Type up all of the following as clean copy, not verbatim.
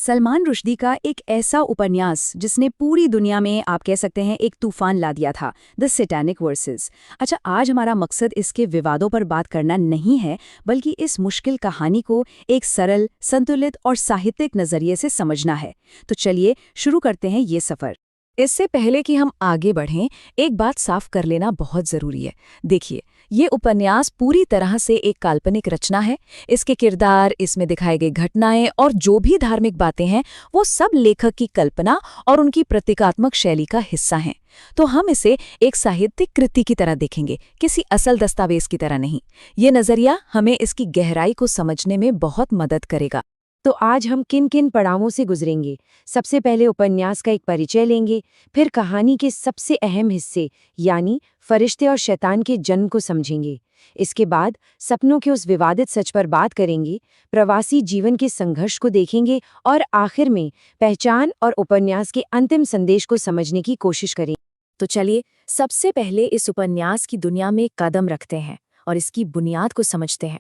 सलमान रुश्दी का एक ऐसा उपन्यास जिसने पूरी दुनिया में आप कह सकते हैं एक तूफान ला दिया था, द सैटेनिक वर्सेस। अच्छा, आज हमारा मकसद इसके विवादों पर बात करना नहीं है, बल्कि इस मुश्किल कहानी को एक सरल, संतुलित और साहित्यिक नजरिए से समझना है। तो चलिए शुरू करते हैं ये सफर। इससे पहले कि हम आगे बढ़ें, एक बात साफ कर लेना बहुत ज़रूरी है। देखिए, ये उपन्यास पूरी तरह से एक काल्पनिक रचना है। इसके किरदार, इसमें दिखाई गई घटनाएं और जो भी धार्मिक बातें हैं, वो सब लेखक की कल्पना और उनकी प्रतीकात्मक शैली का हिस्सा हैं। तो हम इसे एक साहित्यिक कृति की तरह देखेंगे, किसी असल दस्तावेज की तरह नहीं। ये नज़रिया हमें इसकी गहराई को समझने में बहुत मदद करेगा। तो आज हम किन किन पड़ावों से गुजरेंगे। सबसे पहले उपन्यास का एक परिचय लेंगे, फिर कहानी के सबसे अहम हिस्से यानी फरिश्ते और शैतान के जन्म को समझेंगे। इसके बाद सपनों के उस विवादित सच पर बात करेंगे, प्रवासी जीवन के संघर्ष को देखेंगे और आखिर में पहचान और उपन्यास के अंतिम संदेश को समझने की कोशिश करेंगे। तो चलिए, सबसे पहले इस उपन्यास की दुनिया में कदम रखते हैं और इसकी बुनियाद को समझते हैं।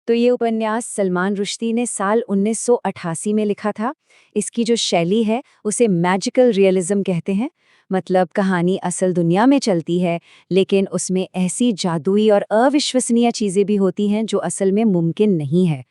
तो ये उपन्यास सलमान रुश्दी ने साल 1988 में लिखा था। इसकी जो शैली है उसे मैजिकल रियलिज्म कहते हैं। मतलब कहानी असल दुनिया में चलती है, लेकिन उसमें ऐसी जादुई और अविश्वसनीय चीज़ें भी होती हैं जो असल में मुमकिन नहीं है।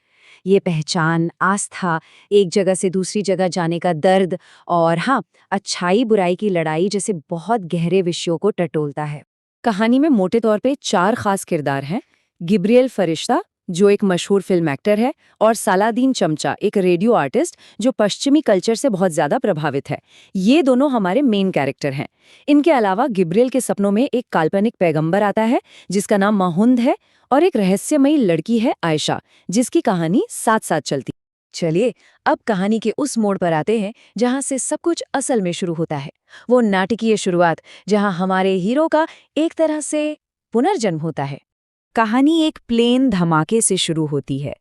ये पहचान, आस्था, एक जगह से दूसरी जगह जाने का दर्द और हाँ, अच्छाई बुराई की लड़ाई जैसे बहुत गहरे विषयों को टटोलता है। कहानी में मोटे तौर पे 4 खास किरदार हैं। गिब्रियल फरिश्ता, जो एक मशहूर फिल्म एक्टर है, और सालादीन चमचा, एक रेडियो आर्टिस्ट जो पश्चिमी कल्चर से बहुत ज्यादा प्रभावित है। ये दोनों हमारे मेन कैरेक्टर हैं। इनके अलावा गिब्रियल के सपनों में एक काल्पनिक पैगंबर आता है जिसका नाम माहुंद है, और एक रहस्यमयी लड़की है आयशा, जिसकी कहानी साथ साथ चलती। चलिए, अब कहानी के उस मोड़ पर आते हैं जहां से सब कुछ असल में शुरू होता है। वो नाटकीय शुरुआत जहां हमारे हीरो का एक तरह से पुनर्जन्म होता है। कहानी एक प्लेन धमाके से शुरू होती है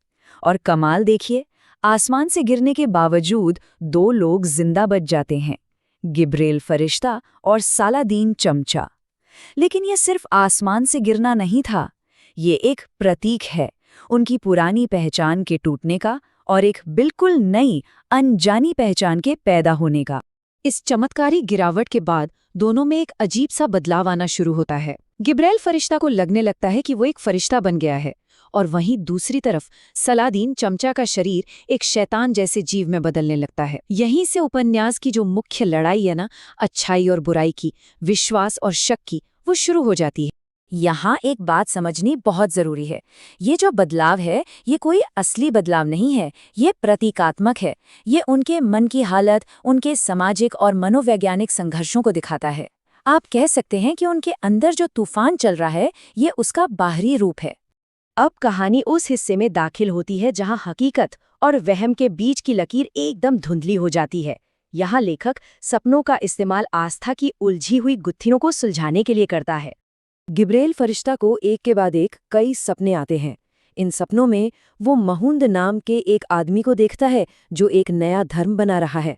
और कमाल देखिए, आसमान से गिरने के बावजूद 2 लोग जिंदा बच जाते हैं, गिब्रियल फरिश्ता और सालादीन चमचा। लेकिन यह सिर्फ आसमान से गिरना नहीं था, ये एक प्रतीक है उनकी पुरानी पहचान के टूटने का और एक बिल्कुल नई, अनजानी पहचान के पैदा होने का। इस चमत्कारी गिरावट के बाद दोनों में एक अजीब सा बदलाव आना शुरू होता है। गिब्रियल फरिश्ता को लगने लगता है कि वो एक फरिश्ता बन गया है, और वहीं दूसरी तरफ सालादीन चमचा का शरीर एक शैतान जैसे जीव में बदलने लगता है। यहीं से उपन्यास की जो मुख्य लड़ाई है ना, अच्छाई और बुराई की, विश्वास और शक की, वो शुरू हो जाती है। यहाँ एक बात समझनी बहुत जरूरी है। ये जो बदलाव है, ये कोई असली बदलाव नहीं है, ये प्रतीकात्मक है। ये उनके मन की हालत, उनके सामाजिक और मनोवैज्ञानिक संघर्षों को दिखाता है। आप कह सकते हैं कि उनके अंदर जो तूफान चल रहा है, ये उसका बाहरी रूप है। अब कहानी उस हिस्से में दाखिल होती है जहां हकीकत और वहम के बीच की लकीर एकदम धुंधली हो जाती है। यहाँ लेखक सपनों का इस्तेमाल आस्था की उलझी हुई गुत्थियों को सुलझाने के लिए करता है। गिब्रियल फरिश्ता को एक के बाद एक कई सपने आते हैं। इन सपनों में वो माहुंद नाम के एक आदमी को देखता है जो एक नया धर्म बना रहा है।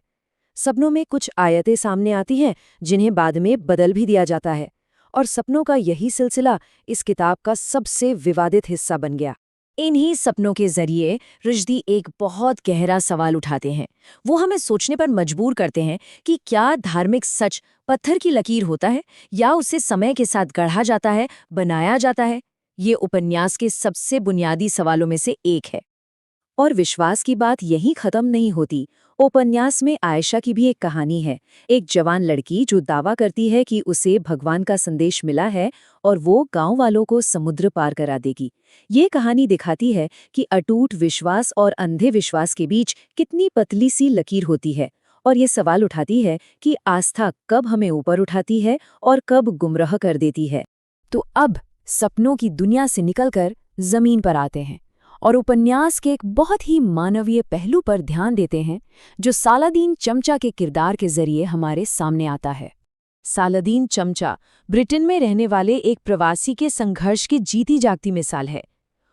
सपनों में कुछ आयतें सामने आती हैं जिन्हें बाद में बदल भी दिया जाता है, और सपनों का यही सिलसिला इस किताब का सबसे विवादित हिस्सा बन गया। इन्हीं सपनों के जरिए रुश्दी एक बहुत गहरा सवाल उठाते हैं। वो हमें सोचने पर मजबूर करते हैं कि क्या धार्मिक सच पत्थर की लकीर होता है या उसे समय के साथ गढ़ा जाता है, बनाया जाता है। ये उपन्यास के सबसे बुनियादी सवालों में से एक है। और विश्वास की बात यहीं खत्म नहीं होती। उपन्यास में आयशा की भी एक कहानी है, एक जवान लड़की जो दावा करती है कि उसे भगवान का संदेश मिला है और वो गांव वालों को समुद्र पार करा देगी। ये कहानी दिखाती है कि अटूट विश्वास और अंधे विश्वास के बीच कितनी पतली सी लकीर होती है, और ये सवाल उठाती है कि आस्था कब हमें ऊपर उठाती है और कब गुमराह कर देती है। तो अब सपनों की दुनिया से निकलकर जमीन पर आते हैं और उपन्यास के एक बहुत ही मानवीय पहलू पर ध्यान देते हैं जो सालादीन चमचा के किरदार के जरिए हमारे सामने आता है। सालादीन चमचा ब्रिटेन में रहने वाले एक प्रवासी के संघर्ष की जीती जागती मिसाल है।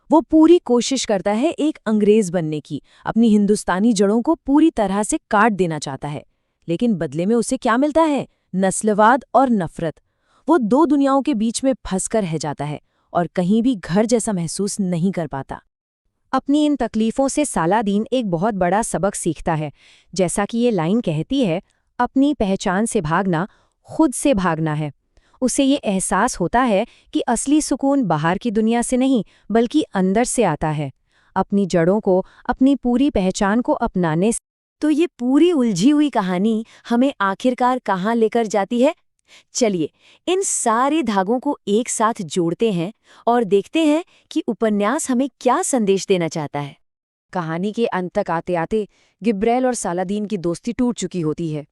वो पूरी कोशिश करता है एक अंग्रेज बनने की, अपनी हिंदुस्तानी जड़ों को पूरी तरह से काट देना चाहता है, लेकिन बदले में उसे क्या मिलता है? नस्लवाद और नफरत। वो 2 दुनियाओं के बीच में फंस कर रह जाता है और कहीं भी घर जैसा महसूस नहीं कर पाता। अपनी इन तकलीफ़ों से सालादीन एक बहुत बड़ा सबक सीखता है। जैसा कि ये लाइन कहती है, अपनी पहचान से भागना खुद से भागना है। उसे ये एहसास होता है कि असली सुकून बाहर की दुनिया से नहीं बल्कि अंदर से आता है, अपनी जड़ों को, अपनी पूरी पहचान को अपनाने से। तो ये पूरी उलझी हुई कहानी हमें आखिरकार कहाँ लेकर जाती है? चलिए इन सारे धागों को एक साथ जोड़ते हैं और देखते हैं कि उपन्यास हमें क्या संदेश देना चाहता है। कहानी के अंत तक आते आते गिब्रेल और सालादीन की दोस्ती टूट चुकी होती है।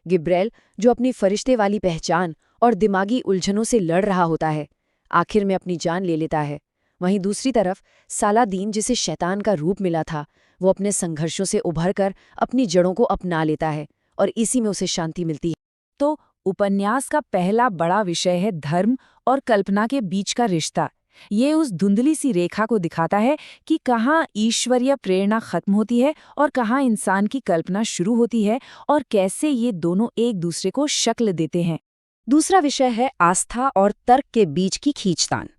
गिब्रेल, जो अपनी फरिश्ते वाली पहचान और दिमागी उलझनों से लड़ रहा होता है, आखिर में अपनी जान ले लेता है। वहीं दूसरी तरफ सालादीन, जिसे शैतान का रूप मिला था, वो अपने संघर्षों से उभरकर अपनी जड़ों को अपना लेता है और इसी में उसे शांति मिलती है। तो उपन्यास का पहला बड़ा विषय है धर्म और कल्पना के बीच का रिश्ता। ये उस धुंधली सी रेखा को दिखाता है कि कहाँ ईश्वरीय प्रेरणा खत्म होती है और कहाँ इंसान की कल्पना शुरू होती है, और कैसे ये दोनों एक दूसरे को शक्ल देते हैं। दूसरा विषय है आस्था और तर्क के बीच की खींचतान।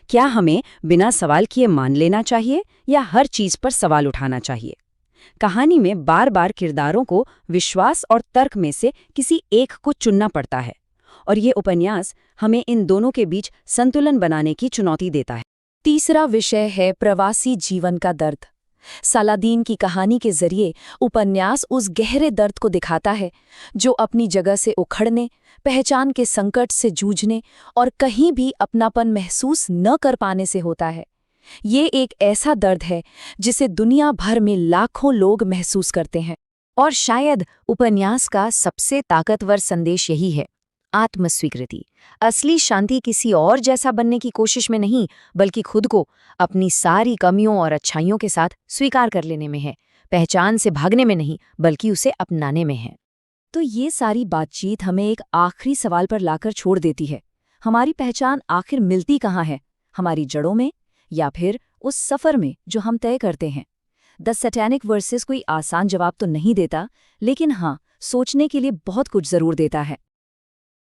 क्या हमें बिना सवाल किए मान लेना चाहिए या हर चीज पर सवाल उठाना चाहिए? कहानी में बार बार किरदारों को विश्वास और तर्क में से किसी एक को चुनना पड़ता है, और ये उपन्यास हमें इन दोनों के बीच संतुलन बनाने की चुनौती देता है। तीसरा विषय है प्रवासी जीवन का दर्द। सालादीन की कहानी के जरिए उपन्यास उस गहरे दर्द को दिखाता है जो अपनी जगह से उखड़ने, पहचान के संकट से जूझने और कहीं भी अपनापन महसूस न कर पाने से होता है। ये एक ऐसा दर्द है जिसे दुनिया भर में लाखों लोग महसूस करते हैं। और शायद उपन्यास का सबसे ताकतवर संदेश यही है, आत्मस्वीकृति। असली शांति किसी और जैसा बनने की कोशिश में नहीं, बल्कि खुद को अपनी सारी कमियों और अच्छाइयों के साथ स्वीकार कर लेने में है। पहचान से भागने में नहीं, बल्कि उसे अपनाने में है। तो ये सारी बातचीत हमें एक आखिरी सवाल पर लाकर छोड़ देती है। हमारी पहचान आखिर मिलती कहाँ है? हमारी जड़ों में, या फिर उस सफ़र में जो हम तय करते हैं? द सैटेनिक वर्सेस कोई आसान जवाब तो नहीं देता, लेकिन हाँ, सोचने के लिए बहुत कुछ ज़रूर देता है।